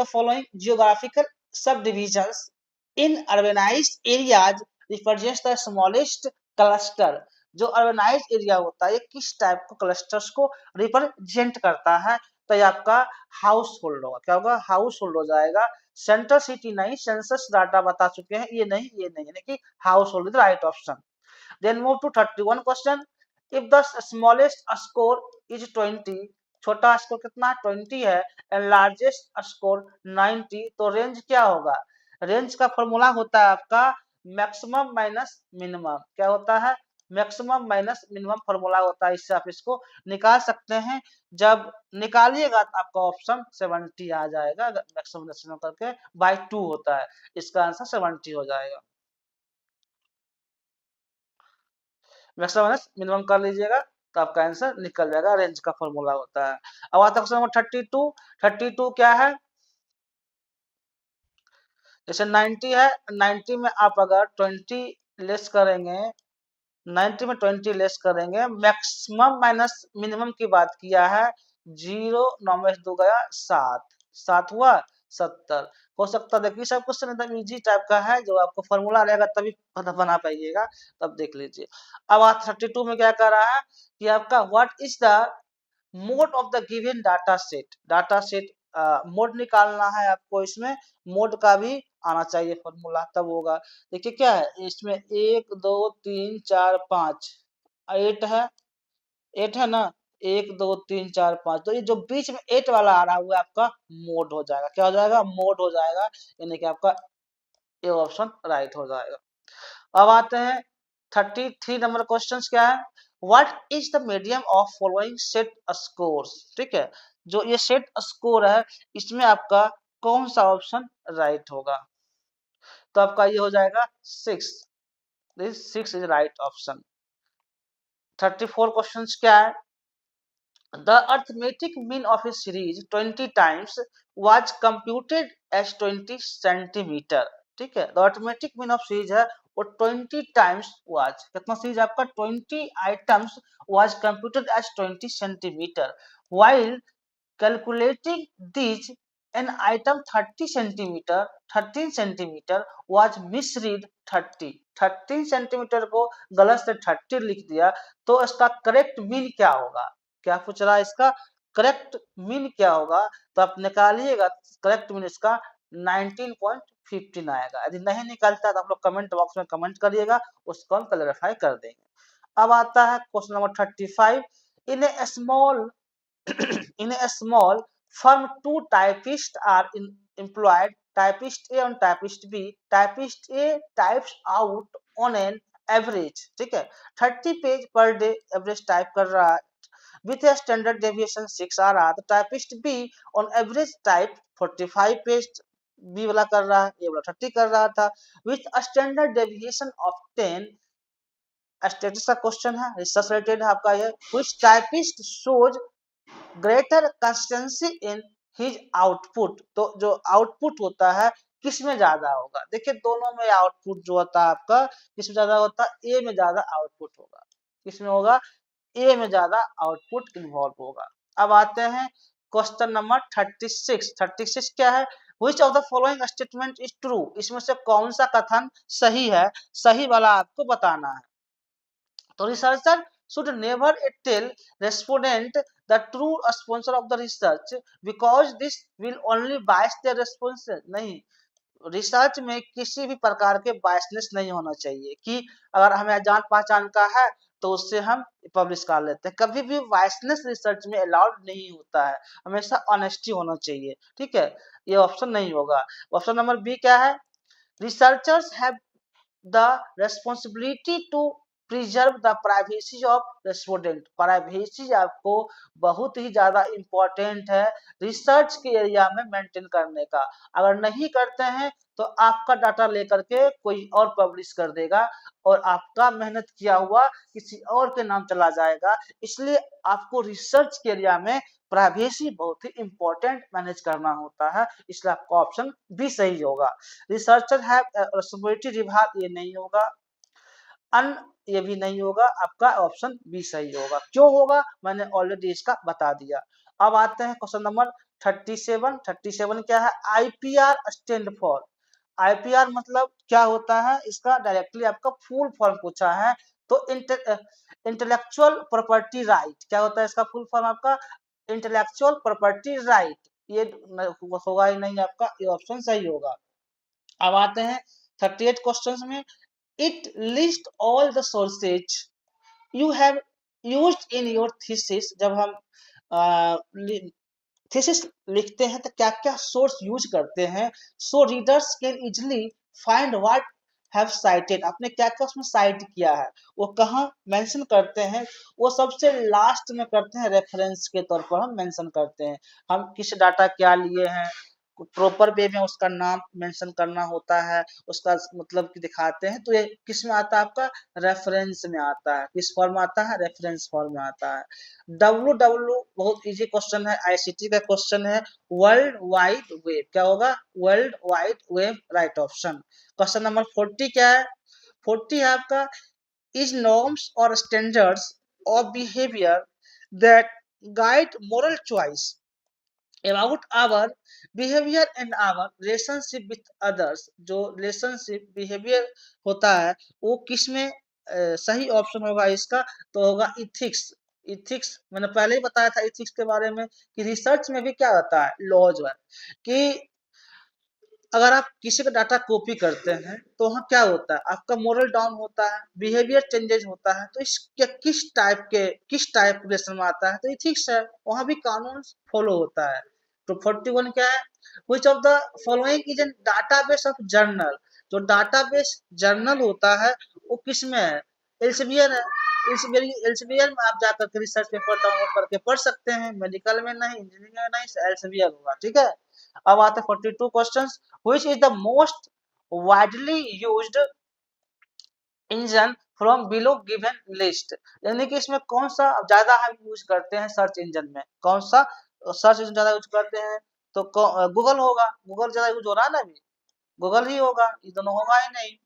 following geographical subdivisions in urbanized areas represents the smallest cluster. जो अर्बेनाइज्ड एरिया होता है ये किस टाइप को क्लस्टर्स को रिप्रेजेंट करता है? तो ये आपका हाउस होल्ड होगा। क्या होगा? हाउस होल्ड हो जाएगा। सेंट्रल सिटी नहीं, सेंसस डाटा बता चुके हैं, ये नहीं, ये नहीं, यानी कि household is right option. Then move to 31 question. If the smallest score is 20, छोटा स्कोर कितना 20 है, एंड लार्जेस्ट स्कोर 90, तो रेंज क्या होगा? रेंज का फॉर्मूला होता है आपका मैक्सिमम माइनस मिनिमम। क्या होता है? मैक्सिमम माइनस मिनिमम फॉर्मूला होता है, इससे आप इसको निकाल सकते हैं। जब निकालिएगा तो आपका ऑप्शन 70 आ जाएगा, मैक्सिमम करके बाय 2 होता है, इसका आंसर 70 हो जाएगा। मैक्सिमम माइनस मिनिमम कर लीजिएगा तो आपका आंसर निकल जाएगा, रेंज का फॉर्मूला होता है। अब आता है क्वेश्चन नंबर 32। 32 क्या है? जैसे 90 है, 90 में आप अगर 20 लेस करेंगे, 90 में 20 लेस करेंगे, मैक्सिमम माइनस मिनिमम की बात किया है, 0 9 में 2 गया 7, 7 हुआ 70। हो सकता है, देखिए सब क्वेश्चन एकदम इजी टाइप का है, जो आपको फॉर्मूला रहेगा तभी बना पाइएगा, तब देख लीजिए। अब आप 32 में क्या कर रहा है कि आपका what is the mode of the given data set mode निकालना है आपको, इसमें मोड का भी आना चाहिए फॉर्मूला, तब होगा। देखिए क्या है इसमें 1 2 3 4 5 8 है, 8 है ना, 1 2 3 4 5, तो ये जो बीच में 8 वाला आ रहा है वो आपका मोड हो जाएगा। क्या हो जाएगा? मोड हो जाएगा, यानी कि आपका ये ऑप्शन राइट हो जाएगा। अब आते हैं 33 नंबर क्वेश्चन क्या है? What is the medium of following set scores? ठीक है, जो ये सेट स्कोर है इसमें आपका कौन सा ऑप्शन राइट होगा? तो आपका ये हो जाएगा 6, this 6 is right option. 34 question क्या है? The arithmetic mean of a series 20 times was computed as 20 centimeter। ठीक है, the arithmetic mean of series है वो 20 times was, कितना सीरीज आपका 20 items was computed as 20 centimeter, while calculating these an item 30 centimeter 13 centimeter was misread 30, 13 centimeter को गलत से 30 लिख दिया, तो इसका करेक्ट मीन क्या होगा? क्या पूछ रहा है? इसका करेक्ट मीन क्या होगा? तो आप निकालिएगा, करेक्ट मीन इसका 19.15 आएगा। यदि नहीं निकलता तो आप लोग कमेंट बॉक्स में कमेंट करिएगा, उसको हम क्लैरिफाई कर देंगे। अब आता है question number 35। In A small in a small firm, two typists are employed, typist A and typist B. Typist A types out on an average, ठीक है, 30 page per day average type कर रहा है, with a standard deviation 6 आ रहा है। तो typist B on average type 45 page B वाला कर रहा है, ए वाला 30 कर रहा था, with a standard deviation of 10। Statistics का क्वेश्चन है, रिसर्च रिलेटेड है आपका ये, which typist shows greater consistency in his output। तो जो आउटपुट होता है किस में ज्यादा होगा, देखिए दोनों में आउटपुट जो होता है आपका किस में ज्यादा होता है, ए में ज्यादा आउटपुट होगा, किस में होगा, ए में ज्यादा आउटपुट इन्वॉल्व होगा। अब आते हैं क्वेश्चन नंबर 36। 36 क्या है, which of the following statement is true, इसमें से कौन सा कथन सही है, सही वाला आपको बताना है। तो researcher should never tell respondent the true sponsor of the research because this will only bias their responses। नहीं, रिसर्च में किसी भी प्रकार के बायसनेस नहीं होना चाहिए कि अगर हमें जान पहचान का है तो उससे हम पब्लिश कर लेते हैं, कभी भी बायसनेस रिसर्च में अलाउड नहीं होता है, हमेशा ऑनेस्टी होना चाहिए, ठीक है, ये ऑप्शन नहीं होगा। ऑप्शन नंबर बी क्या है, researchers have the responsibility to preserve the privacy of respondent. Privacy आपको बहुत ही ज्यादा इंपॉर्टेंट है रिसर्च के एरिया में मेंटेन करने का, अगर नहीं करते हैं तो आपका डाटा लेकर के कोई और पब्लिश कर देगा और आपका मेहनत किया हुआ किसी और के नाम चला जाएगा, इसलिए आपको रिसर्च के एरिया में प्राइवेसी बहुत ही इंपॉर्टेंट मैनेज करना होता है, इसलिए आपका ऑप्शन भी सही होगा। रिसर्चर हैव रिस्पांसिबिलिटी रिवार्ड, ये नहीं होगा, अन ये भी नहीं होगा, आपका ऑप्शन बी सही होगा। क्यों होगा, मैंने ऑलरेडी इसका बता दिया। अब आते हैं क्वेश्चन नंबर 37। 37 क्या है, आईपीआर स्टैंड फॉर। आईपीआर मतलब क्या होता है, इसका डायरेक्टली आपका फुल फॉर्म पूछा है, तो इंटेलेक्चुअल प्रॉपर्टी राइट, क्या होता है इसका फुल फॉर्म आपका, इंटेलेक्चुअल प्रॉपर्टी राइट, ये होगा ही नहीं आपका, ये ऑप्शन सही होगा। अब आते हैं 38 क्वेश्चंस में, it lists all the sources you have used in your thesis। जब हम थीसिस लिखते हैं तो क्या क्या सोर्स यूज करते हैं, so readers can easily find what have cited, आपने क्या क्या उसमें साइट किया है, वो कहाँ मेंशन करते हैं, वो सबसे लास्ट में करते हैं, रेफरेंस के तौर पर हम मेंशन करते हैं, हम किस डाटा क्या लिए हैं, प्रॉपर वे में उसका नाम मेंशन करना होता है, उसका मतलब कि दिखाते हैं, तो ये किस में आता है आपका, रेफरेंस में आता है, किस फॉर्म में आता है, रेफरेंस फॉर्म में आता है। डब्ल्यू डब्ल्यू बहुत इजी क्वेश्चन है, आईसीटी का क्वेश्चन है, वर्ल्ड वाइड वेब, क्या होगा, world wide web, right option. Question number 40 क्या है, 40 है आपका, इज नॉर्म्स और standards of behaviour that guide moral choice about our behavior and our relationship with others। जो रिलेशनशिप बिहेवियर होता है वो किस में सही ऑप्शन होगा इसका, तो होगा इथिक्स। इथिक्स मैंने पहले ही बताया था इथिक्स के बारे में कि रिसर्च में भी क्या होता है, लॉज है कि अगर आप किसी का डाटा कॉपी करते हैं तो वहाँ क्या होता है, आपका मोरल डाउन होता है, बिहेवियर चेंजेस होता है, तो इस किस टाइप रिलेशन में आता है, तो इथिक्स है, वहाँ भी कानून फॉलो होता है। तो 41 क्या है, which of the following is an database of journal. जो डाटाबेस जर्नल होता है वो किस में है, एल्सेवियर है। एल्सेवियर में आप जाकर के रिसर्च पेपर डाउनलोड करके पढ़ सकते हैं, मेडिकल में नहीं, इंजीनियरिंग में नहीं, एल्सेवियर होगा, ठीक है। अब आते हैं 42 questions, which is the most widely used engine from below given list, यानी कि इसमें कौन सा ज्यादा हम यूज करते हैं सर्च इंजन में, कौन सा सर्च इंजन ज्यादा यूज करते हैं, तो गूगल होगा, गूगल ज्यादा यूज हो रहा है ना अभी, गूगल ही होगा, ये दोनों होगा ही नहीं,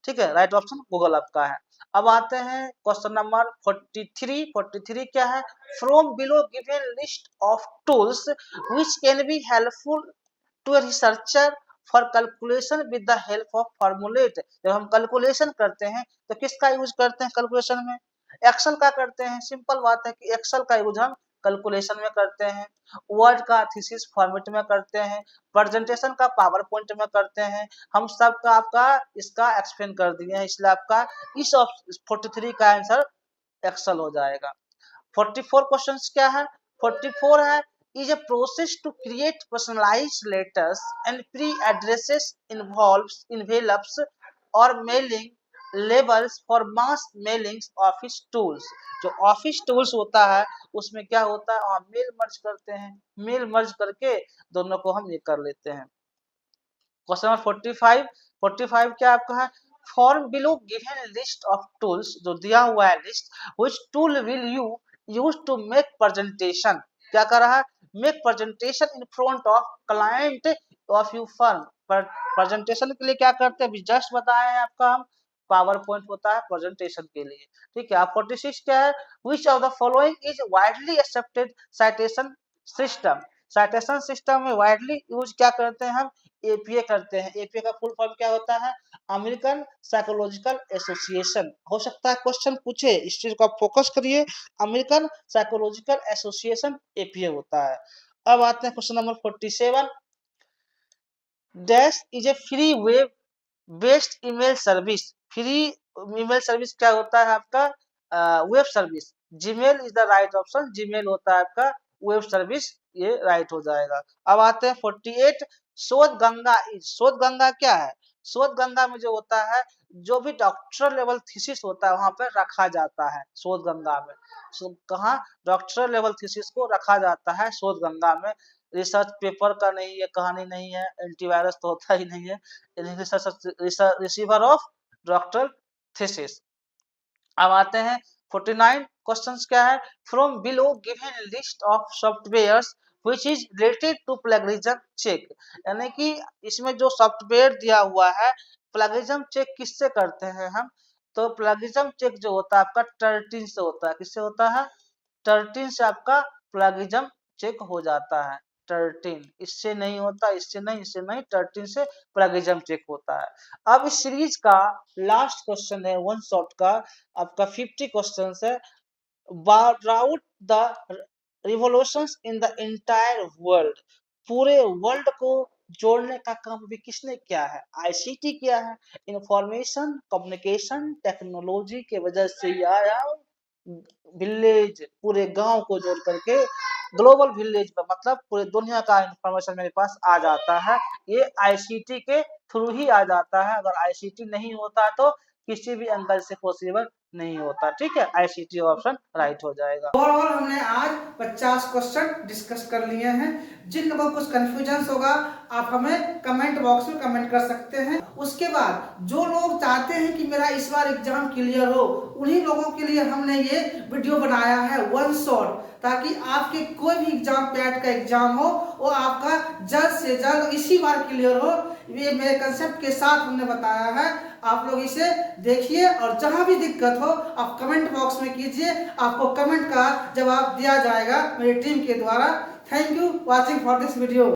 ठीक है, राइट ऑप्शन गूगल आपका है। अब आते हैं क्वेश्चन नंबर 43। 43 क्या है, from below given list of tools which can be helpful to a researcher for calculation with the help of formulate. जब हम कैलकुलेशन करते हैं तो किसका यूज करते हैं कैलकुलेशन में, एक्सेल का करते हैं, सिंपल बात है कि एक्सेल का यूज हम कैलकुलेशन में करते हैं, वर्ड का थीसिस फॉर्मेट में करते हैं, प्रेजेंटेशन का पावर पॉइंट में करते हैं, हम सब का आपका इसका एक्सप्लेन कर दिए हैं, इसलिए आपका इस 43 का आंसर एक्सेल हो जाएगा। 44 क्वेश्चंस क्या है, 44 है, is a process to create personalized letters and pre-addresses envelopes or mailing labels for mass mailings office tools। जो ऑफिस टूल्स होता है उसमें क्या होता है, हम मेल मर्ज करते हैं, मेल मर्ज करके दोनों को हम ये कर लेते हैं। क्वेश्चन नंबर 45 क्या आपका है, form below given list of tools, जो दिया हुआ है list, which tool will you use to make presentation, क्या कर रहा है, make presentation in front of client of you firm. Presentation के लिए क्या करते हैं, अभी जस्ट बताए हैं आपका हम, पावर पॉइंट होता है प्रेजेंटेशन के लिए, ठीक है। आप 46 क्या है, which of the following is widely accepted citation system, citation system में वाइडली यूज क्या करते हैं हम, एपीए करते हैं। एपीए का फुल फॉर्म क्या होता है, अमेरिकन साइकोलॉजिकल एसोसिएशन। हो सकता है क्वेश्चन पूछे, इस चीज को आप फोकस करिए, अमेरिकन साइकोलॉजिकल एसोसिएशन एपीए होता है। अब आते हैं question number 47, dash is a free web based email service. Free email service क्या होता है आपका, web service. Gmail is the right option, Gmail होता है आपका वेब सर्विस, ये राइट हो जाएगा। अब आते हैं 48, शोध गंगा इज, शोध गंगा क्या है, शोध गंगा में जो होता है, जो भी डॉक्टरल लेवल थीसिस होता है वहां पर रखा जाता है शोध गंगा में। कहाँ, डॉक्टरल लेवल थीसिस को रखा जाता है शोध गंगा में। रिसर्च पेपर का नहीं है, कहानी नहीं है, एंटीवायरस तो होता ही नहीं है, रिसीवर ऑफ डॉक्टरल थीसिस। अब आते हैं 49 क्वेश्चंस क्या है, from below given list of softwares which is related to plagiarism check, यानी कि इसमें जो सॉफ्टवेयर दिया हुआ है, प्लेगरिज्म चेक किससे करते हैं हम, तो प्लेगरिज्म चेक जो होता है आपका टर्टिन से होता है, किससे होता है, टर्टिन से आपका प्लेगरिज्म चेक हो जाता है। टर्टिन, इससे नहीं होता, इससे नहीं, इससे नहीं, टर्टिन से प्लेगरिज्म चेक होता है। अब इस सीरीज का लास्ट क्वेश्चन है वन शॉट का, आपका 50 क्वेश्चन है, route the revolutions in the entire world, पूरे वर्ल्ड को जोड़ने का काम भी किसने किया है, आईसीटी किया है। इंफॉर्मेशन कम्युनिकेशन टेक्नोलॉजी के वजह से ये आया, विलेज पूरे गांव को जोड़ करके ग्लोबल विलेज पर, मतलब पूरे दुनिया का इंफॉर्मेशन मेरे पास आ जाता है, ये आईसीटी के थ्रू ही आ जाता है। अगर आईसीटी नहीं होता तो किसी भी एंगल से पॉसिबल नहीं होता, ठीक है, आईसीटी ऑप्शन राइट हो जाएगा। ओवरऑल हमने आज 50 क्वेश्चन डिस्कस कर लिए हैं। जिन लोगों को कुछ कंफ्यूजन होगा आप हमें कमेंट बॉक्स में कमेंट कर सकते हैं। उसके बाद जो लोग चाहते हैं कि मेरा इस बार एग्जाम क्लियर हो, उन्हीं लोगों के लिए हमने ये वीडियो बनाया है वन शॉट, ताकि आपके कोई भी एग्जाम पैट का एग्जाम हो वो आपका जल्द से जल्द इसी बार क्लियर हो। ये मेरे कंसेप्ट के साथ हमने बताया है, आप लोग इसे देखिए और जहां भी दिक्कत हो आप कमेंट बॉक्स में कीजिए, आपको कमेंट का जवाब दिया जाएगा मेरी टीम के द्वारा। Thank you watching for this video.